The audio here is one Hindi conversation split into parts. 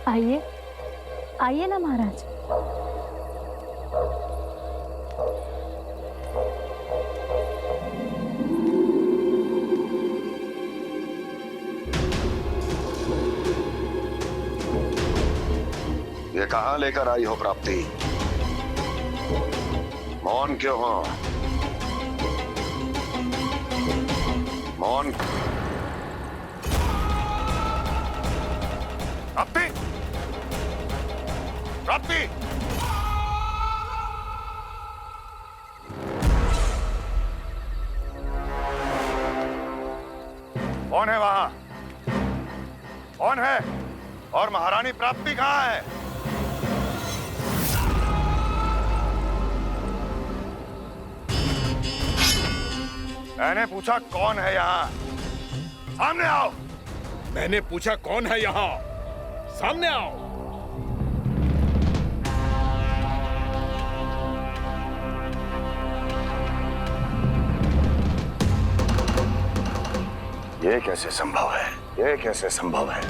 आइए, आइए ना महाराज। ये कहां लेकर आई हो प्राप्ति? मौन क्यों हो? मौन। प्राप्ति, प्राप्ति, कौन है वहां? कौन है? और महारानी प्राप्ति कहां है? मैंने पूछा कौन है यहाँ? सामने आओ। मैंने पूछा कौन है यहाँ? सामने आओ। ये कैसे संभव है? ये कैसे संभव है?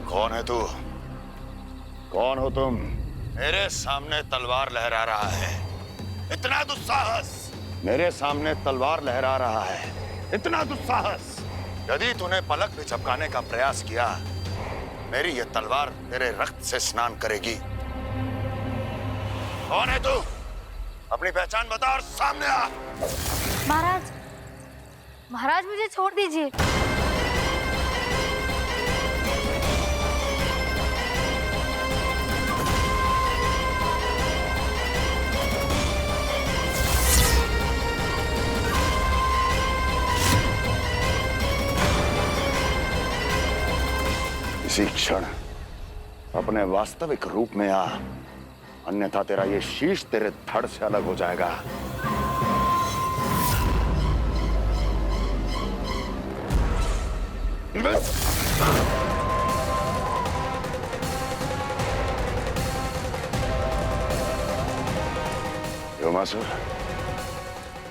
कौन है तू? कौन हो तुम? मेरे सामने तलवार लहरा रहा है। इतना दुस्साहस! मेरे सामने तलवार लहरा रहा है। इतना दुस्साहस! यदि तूने पलक भी झपकाने का प्रयास किया, मेरी ये तलवार तेरे रक्त से स्नान करेगी। कौन है तू? अपनी पहचान बता और सामने आ। महाराज, महाराज मुझे छोड़ दीजिए। इसी क्षण अपने वास्तविक रूप में आ, अन्यथा तेरा ये शीश तेरे धड़ से अलग हो जाएगा। योमासुर,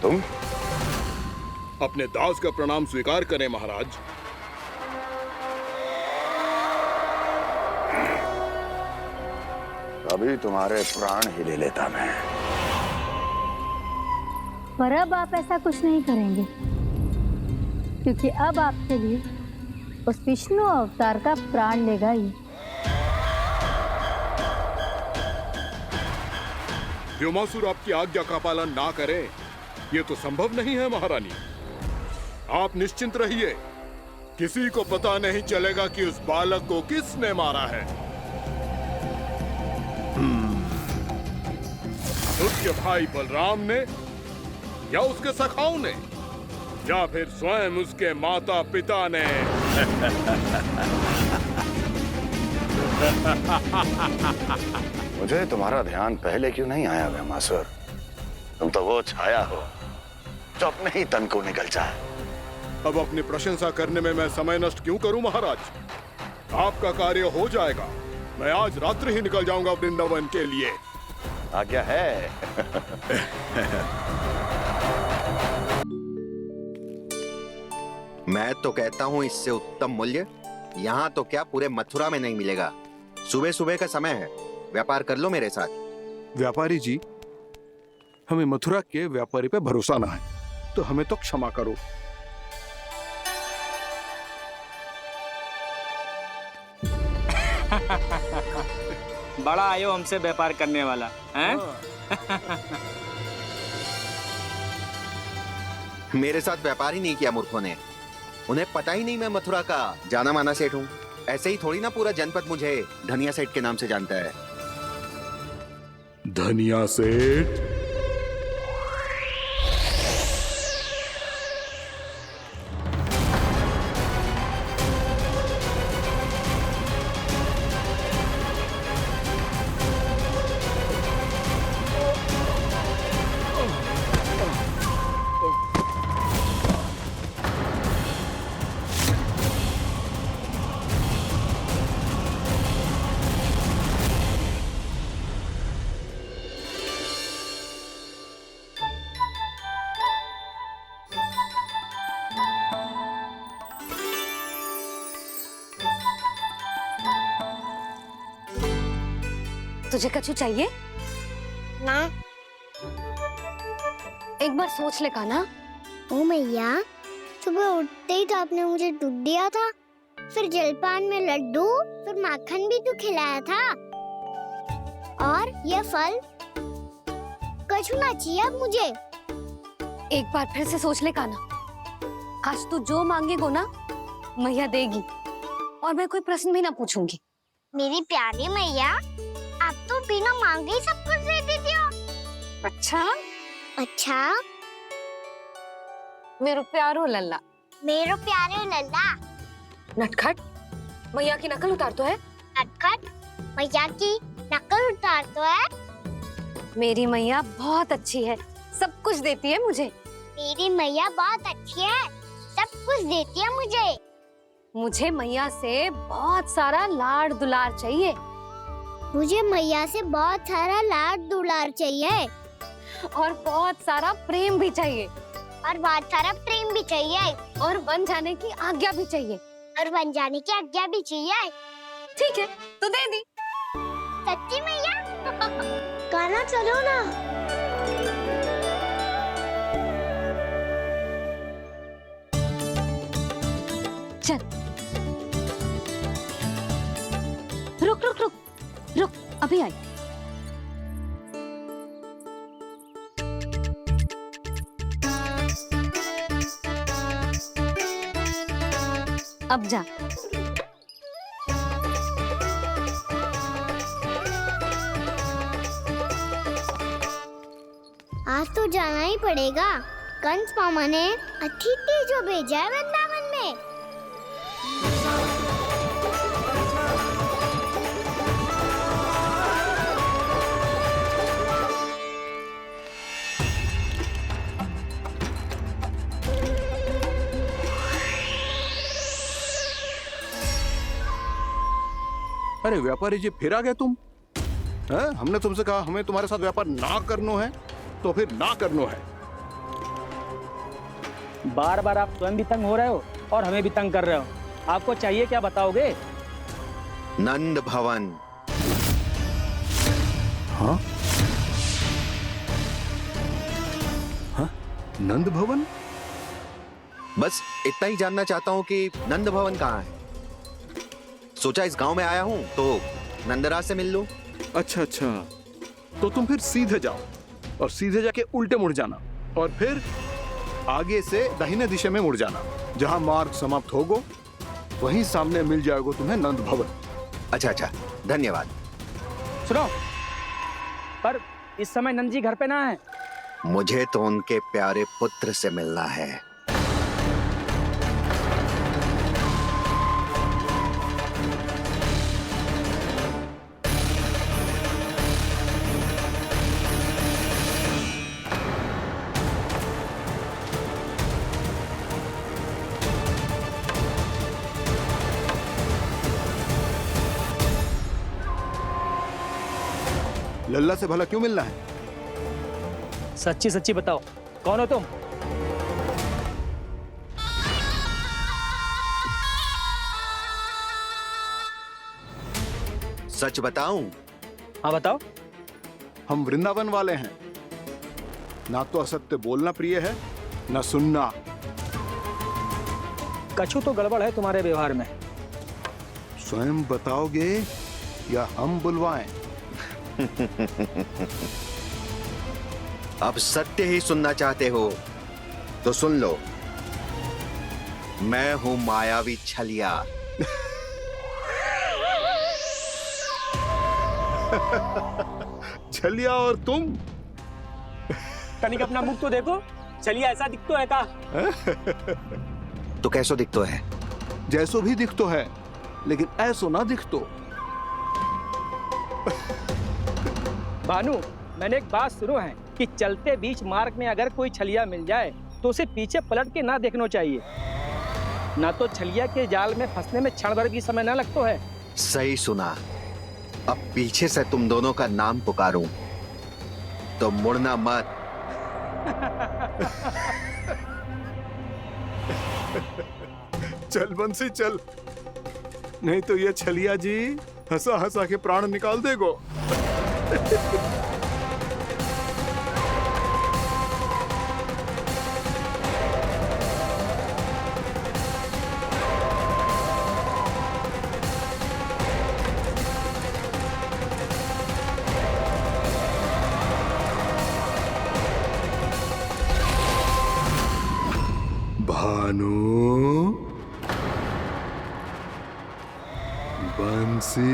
तुम? अपने दास का प्रणाम स्वीकार करें महाराज। अभी तुम्हारे प्राण ही ले लेता मैं। पर अब आप ऐसा कुछ नहीं करेंगे, क्योंकि अब आपके लिए उस विष्णु अवतार का प्राण लेगा ही। व्योमासुर आपकी आज्ञा का पालन ना करे, ये तो संभव नहीं है महारानी। आप निश्चिंत रहिए, किसी को पता नहीं चलेगा कि उस बालक को किसने मारा है। उसके भाई बलराम ने, या उसके सखाओं ने, या फिर स्वयं उसके माता पिता ने। मुझे तुम्हारा ध्यान पहले क्यों नहीं आया व्योमासुर? तुम तो वो छाया हो जो अपने ही तन को निगल जाए। अब अपनी प्रशंसा करने में मैं समय नष्ट क्यों करूं महाराज? आपका कार्य हो जाएगा। मैं आज रात्रि ही निकल जाऊंगा वृंदावन के लिए। आज्ञा है। मैं तो कहता हूँ इससे उत्तम मूल्य यहाँ तो क्या पूरे मथुरा में नहीं मिलेगा। सुबह सुबह का समय है, व्यापार कर लो मेरे साथ। व्यापारी जी, हमें मथुरा के व्यापारी पे भरोसा ना है, तो हमें तो क्षमा करो। बड़ा आयो हमसे व्यापार करने वाला हैं? मेरे साथ व्यापार ही नहीं किया मूर्खों ने। उन्हें पता ही नहीं मैं मथुरा का जाना माना सेठ हूँ। ऐसे ही थोड़ी ना पूरा जनपद मुझे धनिया सेठ के नाम से जानता है। धनिया सेठ? तुझे कछु चाहिए? ना। एक बार सोच ले कान्हा। ओ मैया, सुबह उठते ही तो आपने मुझे दूध दिया था, फिर जलपान में लड्डू, फिर माखन भी तो खिलाया था। और ये फल कछु ना चाहिए अब मुझे। एक बार फिर से सोच ले कान्हा। आज तू जो मांगेगो ना, मैया देगी, और मैं कोई प्रश्न भी ना पूछूंगी। मेरी प्यारी मैया, आप तो बिना मांगे ही सब कुछ दे देती हो। अच्छा? अच्छा, मेरो प्यारो लल्ला। मेरो प्यारे लल्ला। नटखट, मैया की नकल उतार तो है। नटखट, मैया की नकल उतार तो है। मेरी मैया बहुत अच्छी है, सब कुछ देती है मुझे। मेरी मैया बहुत अच्छी है, सब कुछ देती है मुझे। मुझे मैया से बहुत सारा लाड़ दुलार चाहिए। मुझे मैया से बहुत सारा लाड दुलार चाहिए। और बहुत सारा प्रेम भी चाहिए। और बहुत सारा प्रेम भी चाहिए। और बन जाने की आज्ञा भी चाहिए। और बन जाने की आज्ञा भी चाहिए। ठीक है, तो दे दी। सच्ची मैया? गाना चलो ना। चल। रुक रुक रुक रुक, अभी आई। अब जा। आज तो जाना ही पड़ेगा। कंस मामा ने अतिथि जो भेजा है वृंदावन में। अरे व्यापारी जी, फिर आ गए तुम? हैं? हमने तुमसे कहा हमें तुम्हारे साथ व्यापार ना करनो है, तो फिर ना करनो है। बार बार आप स्वयं भी तंग हो रहे हो और हमें भी तंग कर रहे हो। आपको चाहिए क्या बताओगे? नंद भवन। हाँ? हाँ? नंद भवन? बस इतना ही जानना चाहता हूँ कि नंद भवन कहाँ है। सोचा इस गांव में आया हूँ तो नंदराज से मिल लूं। अच्छा अच्छा, तो तुम फिर सीधे जाओ और सीधे जाके उल्टे मुड़ जाना, और फिर आगे से दाहिने दिशा में मुड़ जाना। जहां मार्ग समाप्त होगो वहीं सामने मिल जाएगा तुम्हें नंद भवन। अच्छा अच्छा, धन्यवाद। सुनो, पर इस समय नंद जी घर पे ना है। मुझे तो उनके प्यारे पुत्र से मिलना है। लल्ला से भला क्यों मिलना है? सच्ची सच्ची बताओ, कौन हो तुम? सच बताऊं? हाँ बताओ। हम वृंदावन वाले हैं। ना तो असत्य बोलना प्रिय है, ना सुनना। कछु तो गड़बड़ है तुम्हारे व्यवहार में। स्वयं बताओगे या हम बुलवाएं? अब सत्य ही सुनना चाहते हो तो सुन लो। मैं हूं मायावी छलिया। छलिया और तुम? तनिक अपना मुख तो देखो, चलिए ऐसा दिखतो है का? तो कैसो दिखतो है? जैसो भी दिखतो है, लेकिन ऐसो ना दिखतो। भानु, मैंने एक बात सुनो है कि चलते बीच मार्ग में अगर कोई छलिया मिल जाए तो उसे पीछे पलट के ना देखना चाहिए, ना तो छलिया के जाल में फंसने में क्षण भर भी समय ना लगता है। सही सुना। अब पीछे से तुम दोनों का नाम पुकारूं तो मुड़ना मत। चल बंसी चल, नहीं तो ये छलिया जी हंसा हंसा के प्राण निकाल देगो। भानु, बंसी।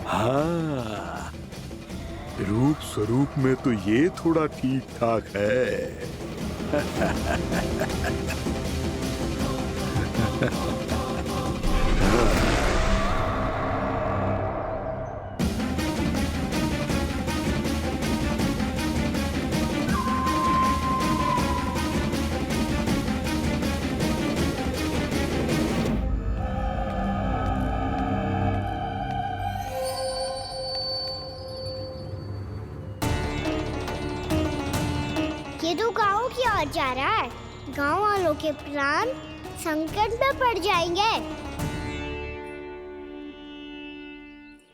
हाँ, रूप स्वरूप में तो ये थोड़ा ठीक ठाक है। ये तो गाँव की ओर जा रहा है। गाँव वालों के प्राण संकट में पड़ जाएंगे।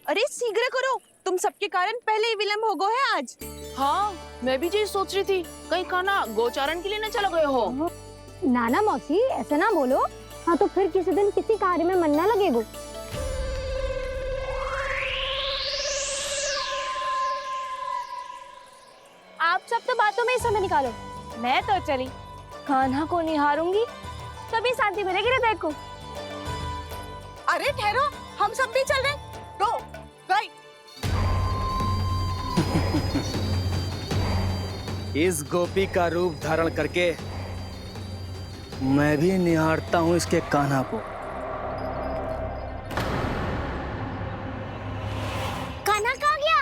अरे शीघ्र करो, तुम सबके कारण पहले ही विलंब हो गए है आज। हाँ, मैं भी यही सोच रही थी, कहीं खाना गोचारण के लिए न चले गए हो। नाना मौसी ऐसे ना बोलो। हाँ तो फिर किसी दिन किसी कार्य में मन ना लगेगा। आप सब तो बातों में ही समय निकालो। मैं तो चली कान्हा को निहारूंगी, तभी शांति मिलेगी हृदय को। अरे ठहरो, हम सब भी चल रहे। तो गई। इस गोपी का रूप धारण करके मैं भी निहारता हूँ इसके कान्हा को। कान्हा कहाँ गया?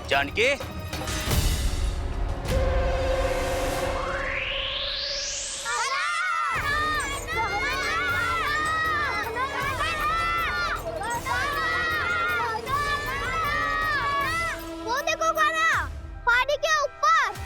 जानकी, वो देखो कान्हा, पहाड़ी के ऊपर।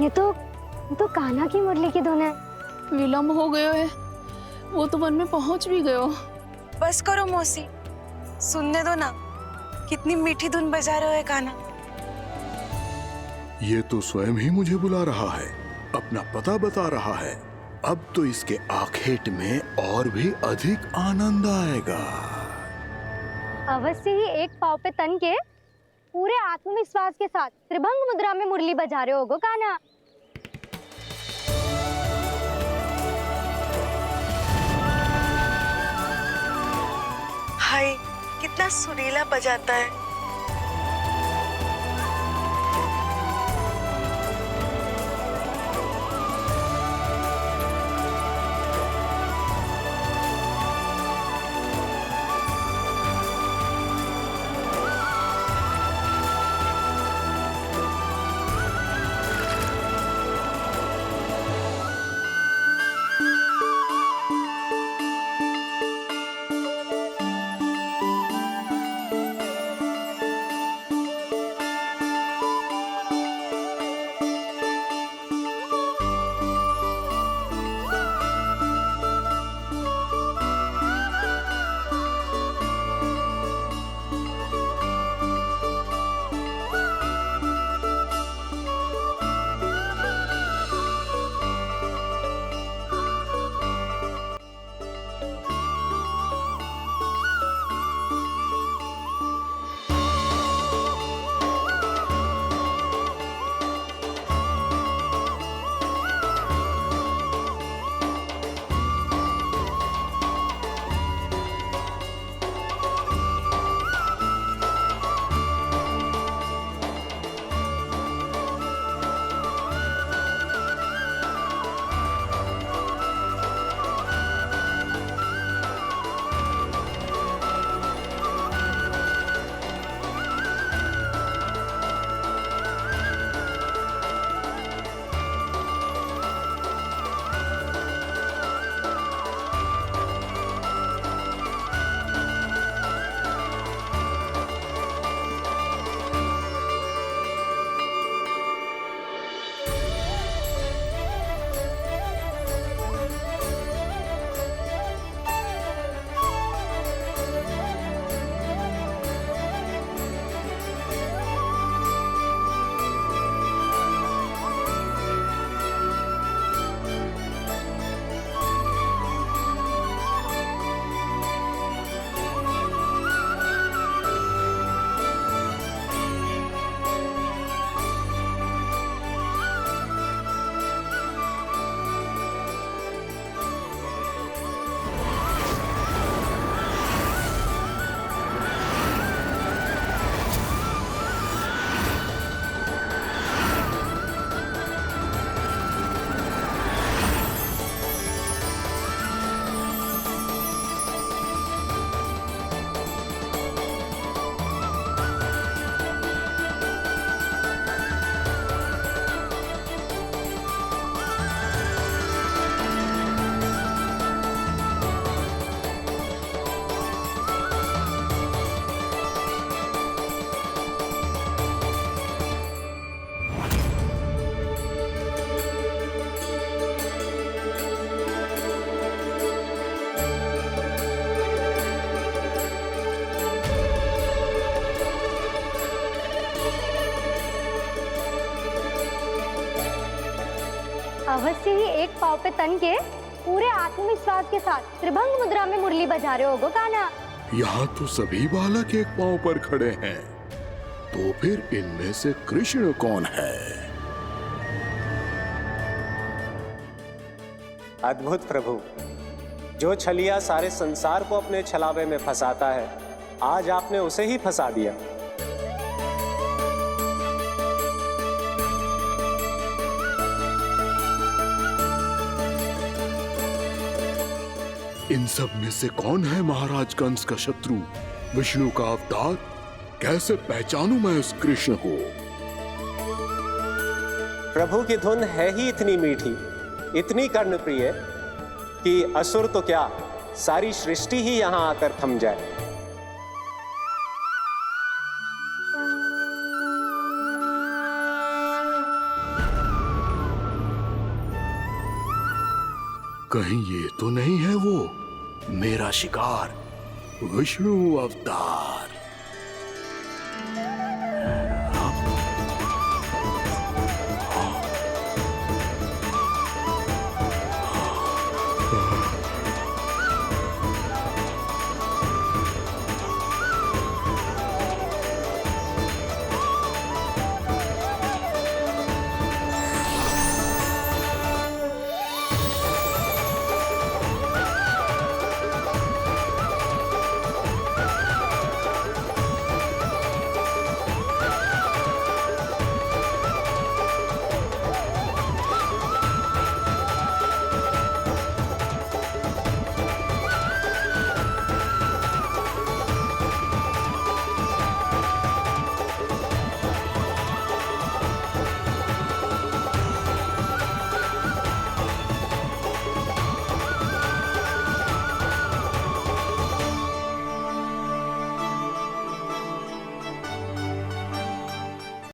ये तो कान्हा की मुरली की धुन है। विलम्ब हो गयो है, वो तो वन में पहुंच भी गयो। बस करो मौसी, सुनने दो ना, कितनी मीठी धुन बजा रहे हो कान्हा। ये तो स्वयं ही मुझे बुला रहा है, अपना पता बता रहा है। अब तो इसके आखेट में और भी अधिक आनंद आएगा। अवश्य ही एक पाँव पे तन के पूरे आत्मविश्वास के साथ त्रिभंग मुद्रा में मुरली बजा रहे होगो कान्हा। हाय, कितना सुरीला बजाता है। अवश्य ही एक पाँव पे तन के पूरे आत्मविश्वास के साथ त्रिभंग मुद्रा में मुरली बजा रहे होगो कान्हा। यहाँ तो सभी बालक एक पांव पर खड़े हैं, तो फिर इनमें से कृष्ण कौन है? अद्भुत प्रभु, जो छलिया सारे संसार को अपने छलावे में फंसाता है, आज आपने उसे ही फंसा दिया। इन सब में से कौन है महाराज कंस का शत्रु, विष्णु का अवतार? कैसे पहचानूं मैं उस कृष्ण को? प्रभु की धुन है ही इतनी मीठी, इतनी कर्णप्रिय कि असुर तो क्या, सारी सृष्टि ही यहां आकर थम जाए। कहीं ये तो नहीं है वो मेरा शिकार विष्णु अवतार?